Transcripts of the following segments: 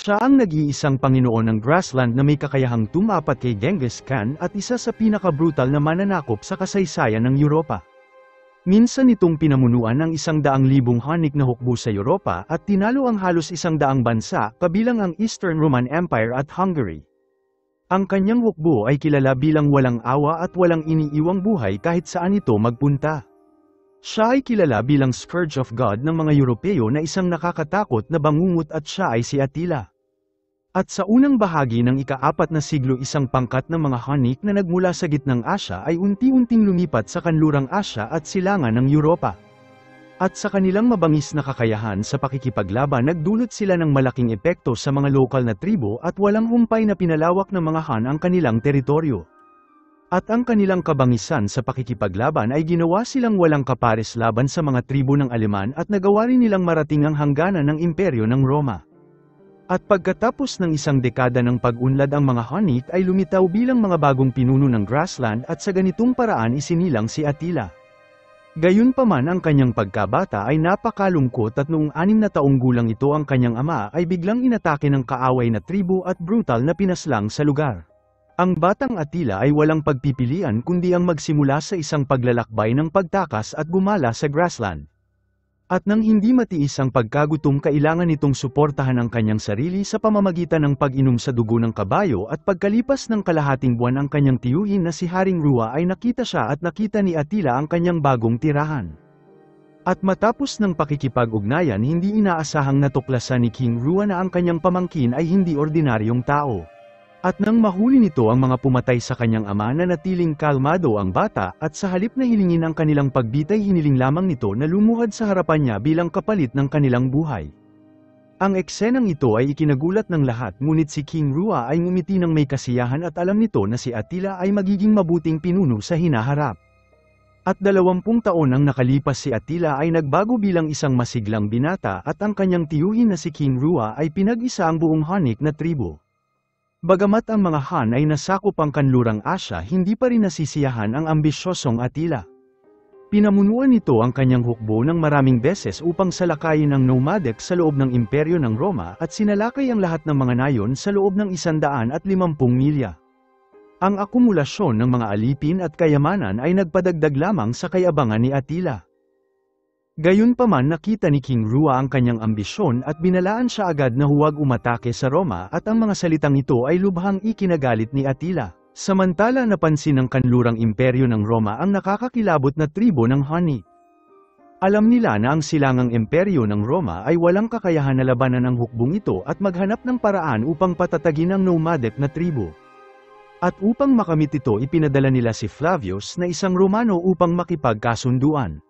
Siya ang nag-iisang Panginoon ng Grassland na may kakayahang tumapat kay Genghis Khan at isa sa pinakabrutal na mananakop sa kasaysayan ng Europa. Minsan itong pinamunuan ng 100,000 Hunnik na hukbo sa Europa at tinalo ang halos 100 bansa, kabilang ang Eastern Roman Empire at Hungary. Ang kanyang hukbo ay kilala bilang walang awa at walang iniiwang buhay kahit saan ito magpunta. Siya ay kilala bilang Scourge of God ng mga Europeo na isang nakakatakot na bangungot at siya ay si Attila. At sa unang bahagi ng ika-4 na siglo isang pangkat ng mga Hunnik na nagmula sa gitnang Asya ay unti-unting lumipat sa kanlurang Asya at silangan ng Europa. At sa kanilang mabangis na kakayahan sa pakikipaglaban nagdulot sila ng malaking epekto sa mga lokal na tribo at walang humpay na pinalawak ng mga Han ang kanilang teritoryo. At ang kanilang kabangisan sa pakikipaglaban ay ginawa silang walang kapares laban sa mga tribo ng Aleman at nagawa rin nilang marating ang hangganan ng imperyo ng Roma. At pagkatapos ng isang dekada ng pag-unlad ang mga Hunnik ay lumitaw bilang mga bagong pinuno ng Grassland at sa ganitong paraan isinilang si Attila. Gayunpaman ang kanyang pagkabata ay napakalungkot at noong 6 na taong gulang ito ang kanyang ama ay biglang inatake ng kaaway na tribo at brutal na pinaslang sa lugar. Ang batang Attila ay walang pagpipilian kundi ang magsimula sa isang paglalakbay ng pagtakas at gumala sa Grassland. At nang hindi matiis ang pagkagutom kailangan nitong suportahan ang kanyang sarili sa pamamagitan ng pag-inom sa dugo ng kabayo at pagkalipas ng kalahating buwan ang kanyang tiyuhin na si Haring Rua ay nakita siya at nakita ni Attila ang kanyang bagong tirahan. At matapos ng pakikipag-ugnayan hindi inaasahang natuklasan ni King Rua na ang kanyang pamangkin ay hindi ordinaryong tao. At nang mahuli nito ang mga pumatay sa kanyang ama na natiling kalmado ang bata at sa halip na hilingin ang kanilang pagbitay hiniling lamang nito na lumuhad sa harapan niya bilang kapalit ng kanilang buhay. Ang eksenang ito ay ikinagulat ng lahat ngunit si King Rua ay ngumiti ng may kasiyahan at alam nito na si Attila ay magiging mabuting pinuno sa hinaharap. At 20 taon ang nakalipas si Attila ay nagbago bilang isang masiglang binata at ang kanyang tiyuhin na si King Rua ay pinag-isa ang buong Hunnik na tribo. Bagamat ang mga Han ay nasakop ang kanlurang Asya hindi pa rin nasisiyahan ang ambisyosong Attila. Pinamunuan nito ang kanyang hukbo ng maraming beses upang salakayin ang nomadic sa loob ng imperyo ng Roma at sinalakay ang lahat ng mga nayon sa loob ng 150 milya. Ang akumulasyon ng mga alipin at kayamanan ay nagpadagdag lamang sa kayabangan ni Attila. Gayunpaman nakita ni King Rua ang kanyang ambisyon at binalaan siya agad na huwag umatake sa Roma at ang mga salitang ito ay lubhang ikinagalit ni Attila. Samantala napansin ng kanlurang imperyo ng Roma ang nakakakilabot na tribo ng Hunnik. Alam nila na ang silangang imperyo ng Roma ay walang kakayahan na labanan ang hukbong ito at maghanap ng paraan upang patatagin ang nomadic na tribo. At upang makamit ito ipinadala nila si Flavius na isang Romano upang makipagkasunduan.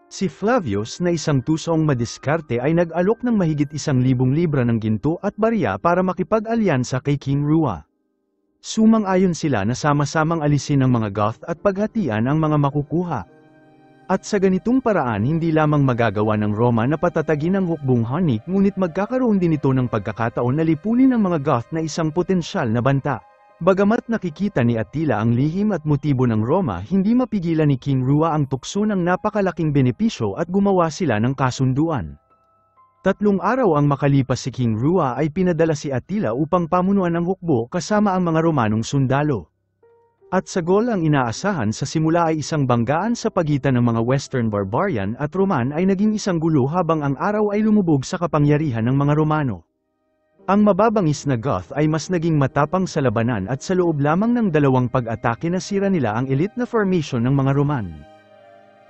Si Flavius na isang tusong madiskarte ay nag-alok ng mahigit 1,000 libra ng ginto at barya para makipag-alyansa kay King Rua. Sumang-ayon sila na sama-samang alisin ang mga Goth at paghatian ang mga makukuha. At sa ganitong paraan hindi lamang magagawa ng Roma na patatagin ang hukbong Hunnik ngunit magkakaroon din ito ng pagkakataon na lipunin ang mga Goth na isang potensyal na banta. Bagamat nakikita ni Attila ang lihim at motibo ng Roma hindi mapigilan ni King Rua ang tukso ng napakalaking benepisyo at gumawa sila ng kasunduan. 3 araw ang makalipas si King Rua ay pinadala si Attila upang pamunuan ang hukbo kasama ang mga Romanong sundalo. At sa gol ang inaasahan sa simula ay isang banggaan sa pagitan ng mga Western Barbarian at Roman ay naging isang gulo habang ang araw ay lumubog sa kapangyarihan ng mga Romano. Ang mababangis na Goth ay mas naging matapang sa labanan at sa loob lamang ng 2 pag-atake nasira nila ang elite na formation ng mga Roman.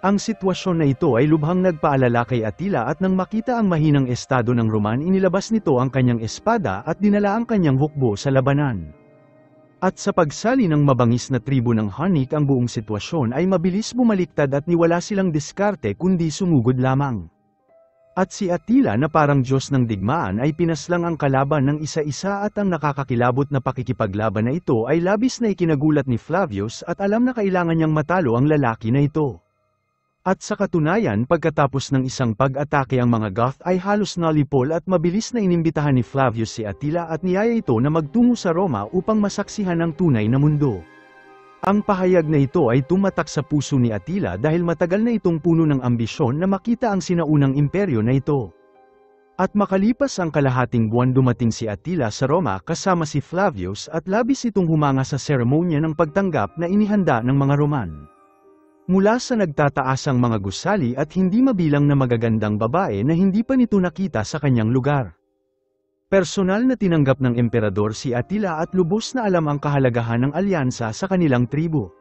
Ang sitwasyon na ito ay lubhang nagpaalala kay Attila at nang makita ang mahinang estado ng Roman inilabas nito ang kanyang espada at dinala ang kanyang hukbo sa labanan. At sa pagsali ng mabangis na tribo ng Hunnik ang buong sitwasyon ay mabilis bumaliktad at niwala silang diskarte kundi sumugod lamang. At si Attila na parang Diyos ng digmaan ay pinaslang ang kalaban ng isa-isa at ang nakakakilabot na pakikipaglaban na ito ay labis na ikinagulat ni Flavius at alam na kailangan niyang matalo ang lalaki na ito. At sa katunayan pagkatapos ng isang pag-atake ang mga Goth ay halos nalipol at mabilis na inimbitahan ni Flavius si Attila at niyaya ito na magtungo sa Roma upang masaksihan ang tunay na mundo. Ang pahayag na ito ay tumatak sa puso ni Attila dahil matagal na itong puno ng ambisyon na makita ang sinaunang imperyo na ito. At makalipas ang kalahating buwan dumating si Attila sa Roma kasama si Flavius at labis itong humanga sa seremonya ng pagtanggap na inihanda ng mga Roman. Mula sa nagtataasang mga gusali at hindi mabilang na magagandang babae na hindi pa nito nakita sa kanyang lugar. Personal na tinanggap ng emperador si Attila at lubos na alam ang kahalagahan ng alyansa sa kanilang tribo.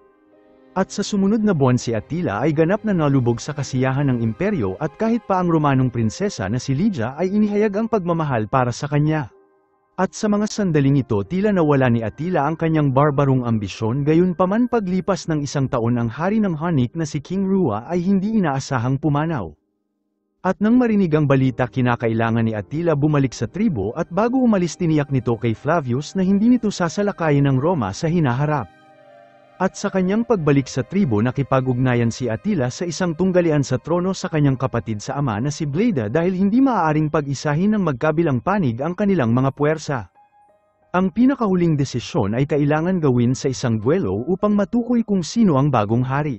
At sa sumunod na buwan si Attila ay ganap na nalubog sa kasiyahan ng imperyo at kahit pa ang Romanong prinsesa na si Lydia ay inihayag ang pagmamahal para sa kanya. At sa mga sandaling ito tila nawala ni Attila ang kanyang barbarong ambisyon gayunpaman paglipas ng isang taon ang hari ng Hunnic na si King Rua ay hindi inaasahang pumanaw. At nang marinig ang balita kinakailangan ni Attila bumalik sa tribo at bago umalis tiniyak nito kay Flavius na hindi nito sasalakayin ng Roma sa hinaharap. At sa kanyang pagbalik sa tribo nakipag-ugnayan si Attila sa isang tunggalian sa trono sa kanyang kapatid sa ama na si Bleda dahil hindi maaaring pag-isahin ng magkabilang panig ang kanilang mga puwersa. Ang pinakahuling desisyon ay kailangan gawin sa isang duelo upang matukoy kung sino ang bagong hari.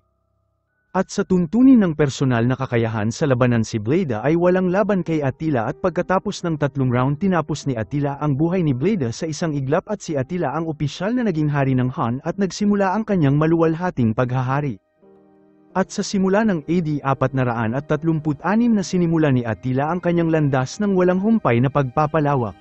At sa tuntunin ng personal na kakayahan sa labanan si Bleda ay walang laban kay Attila at pagkatapos ng 3 round tinapos ni Attila ang buhay ni Bleda sa isang iglap at si Attila ang opisyal na naging hari ng Han at nagsimula ang kanyang maluwalhating paghahari. At sa simula ng AD 436 na sinimula ni Attila ang kanyang landas ng walang humpay na pagpapalawak.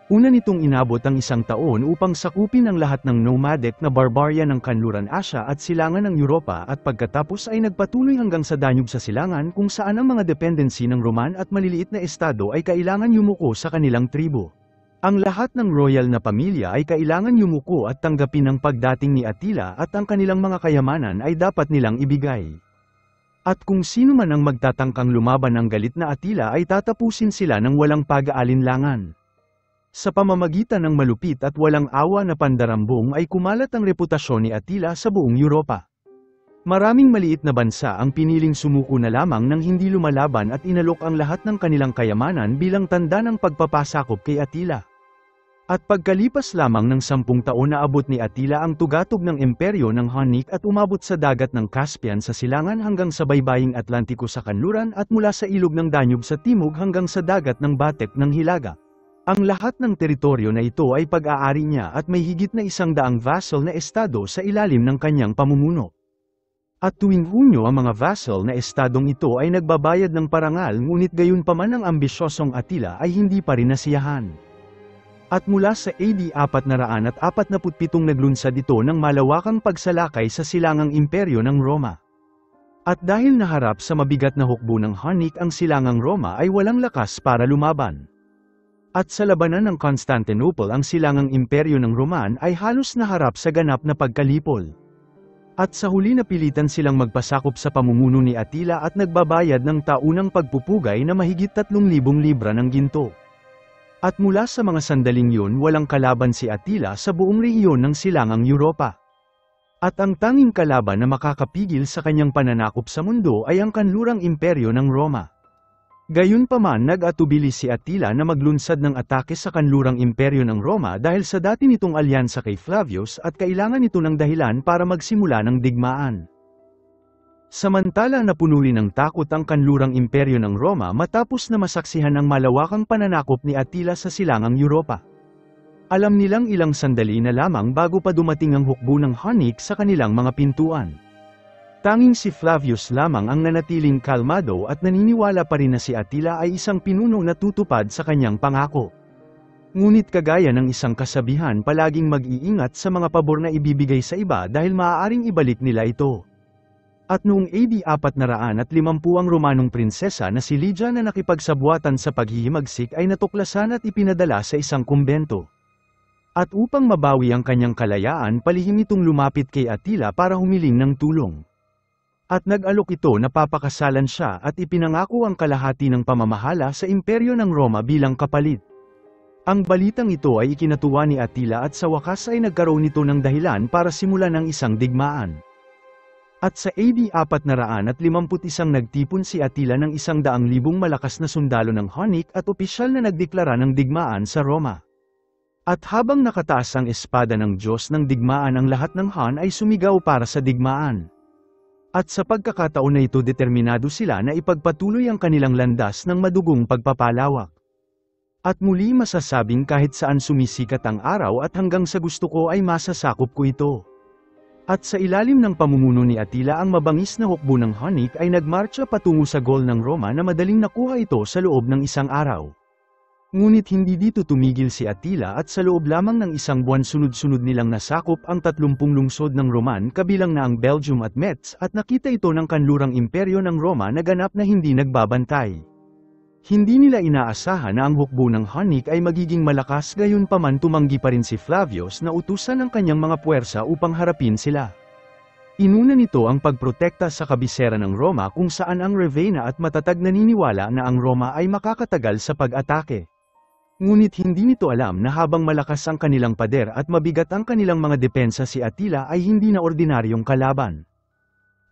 Una nitong inabot ang 1 taon upang sakupin ang lahat ng nomadic na barbarya ng kanluran Asya at silangan ng Europa at pagkatapos ay nagpatuloy hanggang sa Danube sa silangan kung saan ang mga dependency ng Roman at maliliit na estado ay kailangan yumuko sa kanilang tribo. Ang lahat ng royal na pamilya ay kailangan yumuko at tanggapin ang pagdating ni Attila at ang kanilang mga kayamanan ay dapat nilang ibigay. At kung sino man ang magtatangkang lumaban ng galit na Attila ay tatapusin sila ng walang pag-aalinlangan. Sa pamamagitan ng malupit at walang awa na pandarambong ay kumalat ang reputasyon ni Attila sa buong Europa. Maraming maliit na bansa ang piniling sumuko na lamang nang hindi lumalaban at inalok ang lahat ng kanilang kayamanan bilang tanda ng pagpapasakop kay Attila. At pagkalipas lamang ng 10 taon na abot ni Attila ang tugatog ng imperyo ng Hunnic at umabot sa dagat ng Caspian sa silangan hanggang sa baybaying Atlantiko sa kanluran at mula sa ilog ng Danube sa timog hanggang sa dagat ng Batek ng Hilaga. Ang lahat ng teritoryo na ito ay pag-aari niya at may higit na 100 vassal na estado sa ilalim ng kanyang pamumuno. At tuwing Hunyo ang mga vassal na estadong ito ay nagbabayad ng parangal ngunit gayunpaman ang ambisyosong Attila ay hindi pa rin nasiyahan. At mula sa AD 447 naglunsad ito ng malawakang pagsalakay sa silangang imperyo ng Roma. At dahil naharap sa mabigat na hukbo ng Hunnic ang silangang Roma ay walang lakas para lumaban. At sa labanan ng Constantinople ang silangang imperyo ng Roman ay halos naharap sa ganap na pagkalipol. At sa huli napilitan silang magpasakop sa pamumuno ni Attila at nagbabayad ng taunang pagpupugay na mahigit 3,000 libra ng ginto. At mula sa mga sandaling yun walang kalaban si Attila sa buong rehiyon ng silangang Europa. At ang tanging kalaban na makakapigil sa kanyang pananakop sa mundo ay ang kanlurang imperyo ng Roma. Gayunpaman nag-atubili si Attila na maglunsad ng atake sa kanlurang imperyo ng Roma dahil sa dati nitong alyansa kay Flavius at kailangan nito ng dahilan para magsimula ng digmaan. Samantala napuno rin ng takot ang kanlurang imperyo ng Roma matapos na masaksihan ang malawakang pananakop ni Attila sa silangang Europa. Alam nilang ilang sandali na lamang bago pa dumating ang hukbo ng Hunnic sa kanilang mga pintuan. Tanging si Flavius lamang ang nanatiling kalmado at naniniwala pa rin na si Attila ay isang pinuno na tutupad sa kanyang pangako. Ngunit kagaya ng isang kasabihan palaging mag-iingat sa mga pabor na ibibigay sa iba dahil maaaring ibalik nila ito. At noong AD 450 ang Romanong prinsesa na si Lydia na nakipagsabuatan sa paghihimagsik ay natuklasan at ipinadala sa isang kumbento. At upang mabawi ang kanyang kalayaan palihim itong lumapit kay Attila para humiling ng tulong. At nag-alok ito na papakasalan siya at ipinangako ang kalahati ng pamamahala sa imperyo ng Roma bilang kapalit. Ang balitang ito ay ikinatuwa ni Attila at sa wakas ay nagkaroon nito ng dahilan para simulan ng isang digmaan. At sa AD 451 nagtipon si Attila ng 100,000 malakas na sundalo ng Hunnic at opisyal na nagdeklara ng digmaan sa Roma. At habang nakataas ang espada ng Diyos ng digmaan ang lahat ng Han ay sumigaw para sa digmaan. At sa pagkakataon na ito determinado sila na ipagpatuloy ang kanilang landas ng madugong pagpapalawak. At muli masasabing kahit saan sumisikat ang araw at hanggang sa gusto ko ay masasakop ko ito. At sa ilalim ng pamumuno ni Attila ang mabangis na hukbo ng Hunnic ay nagmarcha patungo sa goal ng Roma na madaling nakuha ito sa loob ng isang araw. Ngunit hindi dito tumigil si Attila at sa loob lamang ng isang buwan sunod-sunod nilang nasakop ang 30 lungsod ng Roman kabilang na ang Belgium at Metz at nakita ito ng kanlurang imperyo ng Roma na ganap na hindi nagbabantay. Hindi nila inaasahan na ang hukbo ng Hunnic ay magiging malakas gayunpaman tumanggi pa rin si Flavius na utusan ng kanyang mga puwersa upang harapin sila. Inuna nito ang pagprotekta sa kabisera ng Roma kung saan ang Ravenna at matatag naniniwala na ang Roma ay makakatagal sa pag-atake. Ngunit hindi nito alam na habang malakas ang kanilang pader at mabigat ang kanilang mga depensa si Attila ay hindi na ordinaryong kalaban.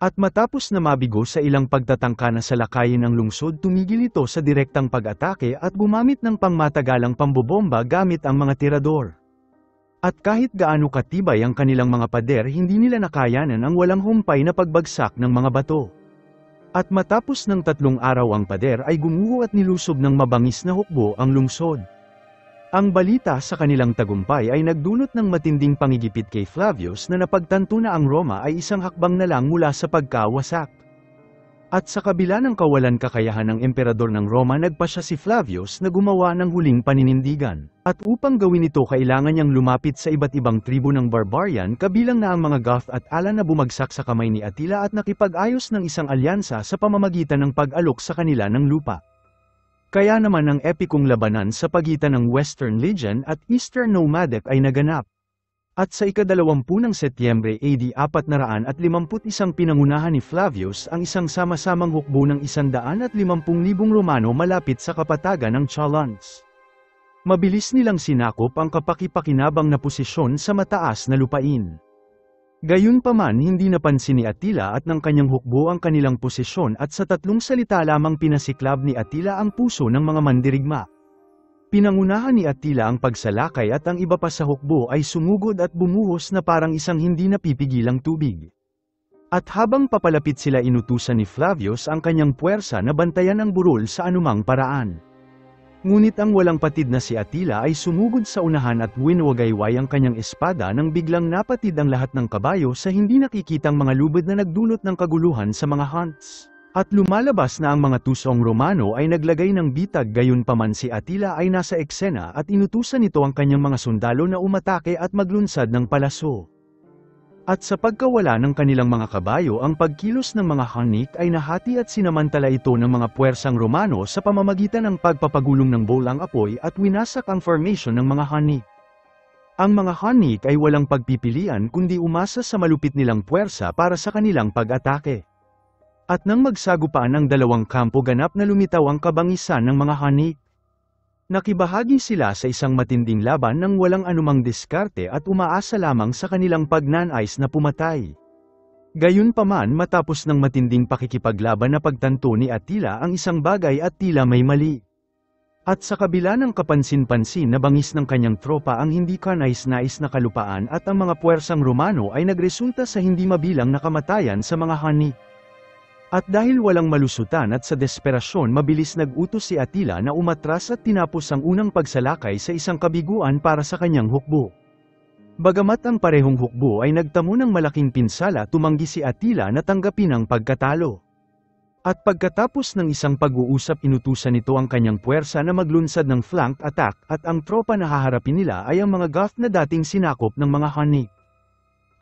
At matapos na mabigo sa ilang pagtatangka na salakayin ang lungsod tumigil ito sa direktang pag-atake at gumamit ng pangmatagalang pambobomba gamit ang mga tirador. At kahit gaano katibay ang kanilang mga pader hindi nila nakayanan ang walang humpay na pagbagsak ng mga bato. At matapos ng 3 araw ang pader ay gumuho at nilusob ng mabangis na hukbo ang lungsod. Ang balita sa kanilang tagumpay ay nagdulot ng matinding pangigipit kay Flavius na napagtanto na ang Roma ay isang hakbang na lang mula sa pagkawasak. At sa kabila ng kawalan kakayahan ng emperador ng Roma nagpasya si Flavius na gumawa ng huling paninindigan. At upang gawin ito kailangan niyang lumapit sa iba't ibang tribo ng barbarian kabilang na ang mga Goth at Alan na bumagsak sa kamay ni Attila at nakipag-ayos ng isang alyansa sa pamamagitan ng pag-alok sa kanila ng lupa. Kaya naman ang epikong labanan sa pagitan ng Western Legion at Eastern Nomadic ay naganap. At sa ika-20 ng Setyembre AD 451 pinangunahan ni Flavius ang isang sama-samang hukbo ng 150,000 Romano malapit sa kapatagan ng Chalons. Mabilis nilang sinakop ang kapaki-pakinabang na posisyon sa mataas na lupain. Gayunpaman hindi napansin ni Attila at ng kanyang hukbo ang kanilang posisyon at sa 3 salita lamang pinasiklab ni Attila ang puso ng mga mandirigma. Pinangunahan ni Attila ang pagsalakay at ang iba pa sa hukbo ay sumugod at bumuhos na parang isang hindi napipigilang tubig. At habang papalapit sila inutusan ni Flavius ang kanyang puwersa na bantayan ang burol sa anumang paraan. Ngunit ang walang patid na si Attila ay sumugod sa unahan at winwagayway ang kanyang espada nang biglang napatid ang lahat ng kabayo sa hindi nakikitang mga lubid na nagdulot ng kaguluhan sa mga Huns. At lumalabas na ang mga tusong Romano ay naglagay ng bitag gayunpaman si Attila ay nasa eksena at inutusan nito ang kanyang mga sundalo na umatake at maglunsad ng palaso. At sa pagkawala ng kanilang mga kabayo ang pagkilos ng mga Hunnic ay nahati at sinamantala ito ng mga puwersang Romano sa pamamagitan ng pagpapagulong ng bolang apoy at winasak ang formation ng mga Hunnic. Ang mga Hunnic ay walang pagpipilian kundi umasa sa malupit nilang puwersa para sa kanilang pag-atake. At nang magsagupaan ang dalawang kampo ganap na lumitaw ang kabangisan ng mga Hunnic. Nakibahagi sila sa isang matinding laban nang walang anumang diskarte at umaasa lamang sa kanilang pagnanais na pumatay. Gayunpaman matapos ng matinding pakikipaglaban na pagtanto ni Attila ang isang bagay at tila may mali. At sa kabila ng kapansin-pansin na bangis ng kanyang tropa ang hindi kanais-nais na kalupaan at ang mga puwersang Romano ay nagresulta sa hindi mabilang na kamatayan sa mga Hunnic. At dahil walang malusutan at sa desperasyon mabilis nag-utos si Attila na umatras at tinapos ang unang pagsalakay sa isang kabiguan para sa kanyang hukbo. Bagamat ang parehong hukbo ay nagtamo ng malaking pinsala tumanggi si Attila na tanggapin ang pagkatalo. At pagkatapos ng isang pag-uusap inutusan nito ang kanyang puwersa na maglunsad ng flank attack at ang tropa na haharapin nila ay ang mga Goth na dating sinakop ng mga Hunnic.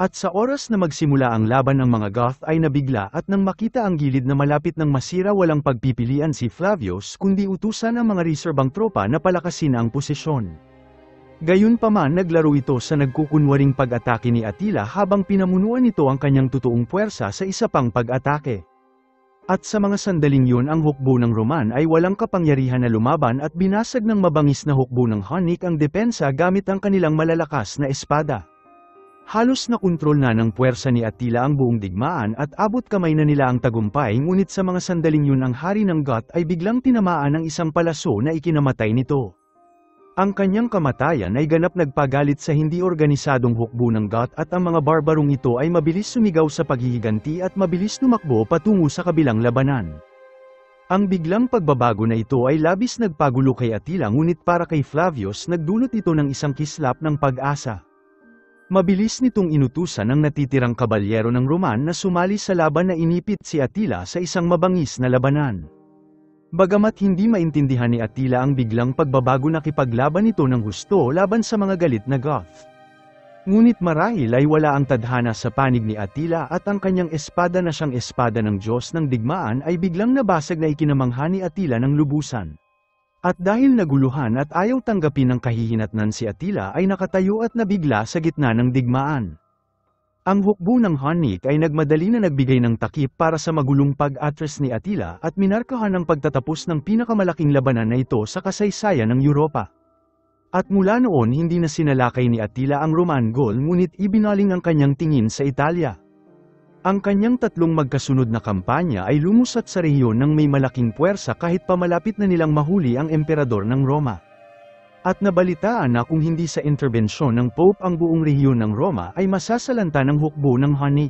At sa oras na magsimula ang laban ng mga Goth ay nabigla at nang makita ang gilid na malapit ng masira walang pagpipilian si Flavius kundi utusan ang mga reserbang tropa na palakasin ang posisyon. Gayunpaman naglaro ito sa nagkukunwaring pag-atake ni Attila habang pinamunuan nito ang kanyang totoong puwersa sa isa pang pag-atake. At sa mga sandaling yun ang hukbo ng Roman ay walang kapangyarihan na lumaban at binasag ng mabangis na hukbo ng Hunnic ang depensa gamit ang kanilang malalakas na espada. Halos nakontrol na ng puwersa ni Attila ang buong digmaan at abot kamay na nila ang tagumpay ngunit sa mga sandaling yun ang hari ng Goth ay biglang tinamaan ng isang palaso na ikinamatay nito. Ang kanyang kamatayan ay ganap nagpagalit sa hindi organisadong hukbo ng Goth at ang mga barbarong ito ay mabilis sumigaw sa paghihiganti at mabilis tumakbo patungo sa kabilang labanan. Ang biglang pagbabago na ito ay labis nagpagulo kay Attila ngunit para kay Flavius nagdulot ito ng isang kislap ng pag-asa. Mabilis nitong inutusan ang natitirang kabalyero ng Roman na sumali sa laban na inipit si Attila sa isang mabangis na labanan. Bagamat hindi maintindihan ni Attila ang biglang pagbabago nakipaglaban ito ng husto laban sa mga galit na Goth. Ngunit marahil ay wala ang tadhana sa panig ni Attila at ang kanyang espada na siyang espada ng Diyos ng digmaan ay biglang nabasag na ikinamangha ni Attila ng lubusan. At dahil naguluhan at ayaw tanggapin ng kahihinatnan si Attila ay nakatayo at nabigla sa gitna ng digmaan. Ang hukbo ng Hunnic ay nagmadali na nagbigay ng takip para sa magulong pag-atras ni Attila at minarkahan ang pagtatapos ng pinakamalaking labanan na ito sa kasaysayan ng Europa. At mula noon hindi na sinalakay ni Attila ang Roman Gaul ngunit ibinaling ang kanyang tingin sa Italia. Ang kanyang tatlong magkasunod na kampanya ay lumusat sa rehiyon ng may malaking puwersa kahit pa malapit na nilang mahuli ang emperador ng Roma. At nabalitaan na kung hindi sa interbensyon ng Pope ang buong rehiyon ng Roma ay masasalanta ng hukbo ng Hunnic.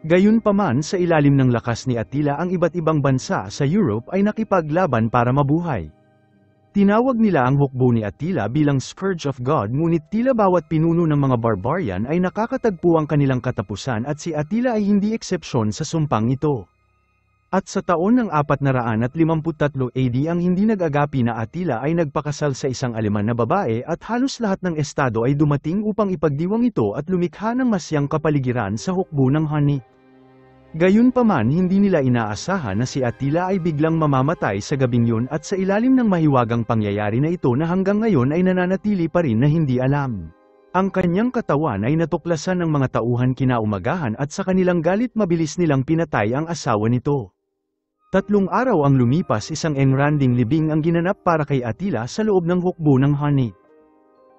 Gayunpaman sa ilalim ng lakas ni Attila ang iba't ibang bansa sa Europe ay nakipaglaban para mabuhay. Tinawag nila ang hukbo ni Attila bilang Scourge of God ngunit tila bawat pinuno ng mga barbarian ay nakakatagpo ang kanilang katapusan at si Attila ay hindi eksepsyon sa sumpang ito. At sa taon ng 453 AD ang hindi nag-agapi na Attila ay nagpakasal sa isang Aleman na babae at halos lahat ng estado ay dumating upang ipagdiwang ito at lumikha ng masyang kapaligiran sa hukbo ng Hunnic. Gayunpaman hindi nila inaasahan na si Attila ay biglang mamamatay sa gabing yun at sa ilalim ng mahiwagang pangyayari na ito na hanggang ngayon ay nananatili pa rin na hindi alam. Ang kanyang katawan ay natuklasan ng mga tauhan kinaumagahan at sa kanilang galit mabilis nilang pinatay ang asawa nito. 3 araw ang lumipas isang engranding libing ang ginanap para kay Attila sa loob ng hukbo ng Hunnic.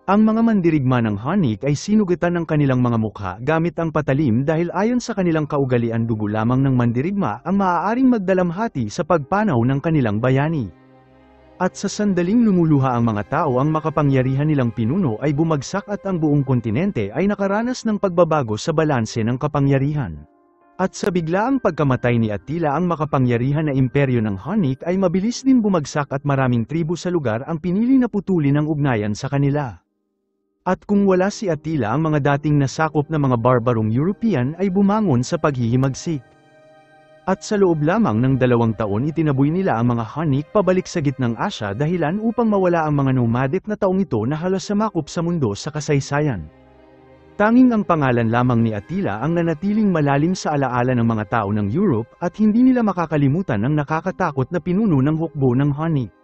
Ang mga mandirigma ng Hunnic ay sinugatan ng kanilang mga mukha gamit ang patalim dahil ayon sa kanilang kaugalian dugo lamang ng mandirigma ang maaaring magdalamhati sa pagpanaw ng kanilang bayani. At sa sandaling lumuluha ang mga tao ang makapangyarihan nilang pinuno ay bumagsak at ang buong kontinente ay nakaranas ng pagbabago sa balanse ng kapangyarihan. At sa biglaang pagkamatay ni Attila ang makapangyarihan na imperyo ng Hunnic ay mabilis din bumagsak at maraming tribu sa lugar ang pinili na putulin ang ugnayan sa kanila. At kung wala si Attila ang mga dating nasakop na mga barbarong European ay bumangon sa paghihimagsik. At sa loob lamang ng 2 taon itinaboy nila ang mga Hunnic pabalik sa gitnang Asya dahilan upang mawala ang mga nomadic na taong ito na halos samakop sa mundo sa kasaysayan. Tanging ang pangalan lamang ni Attila ang nanatiling malalim sa alaala ng mga tao ng Europe at hindi nila makakalimutan ang nakakatakot na pinuno ng hukbo ng Hunnic.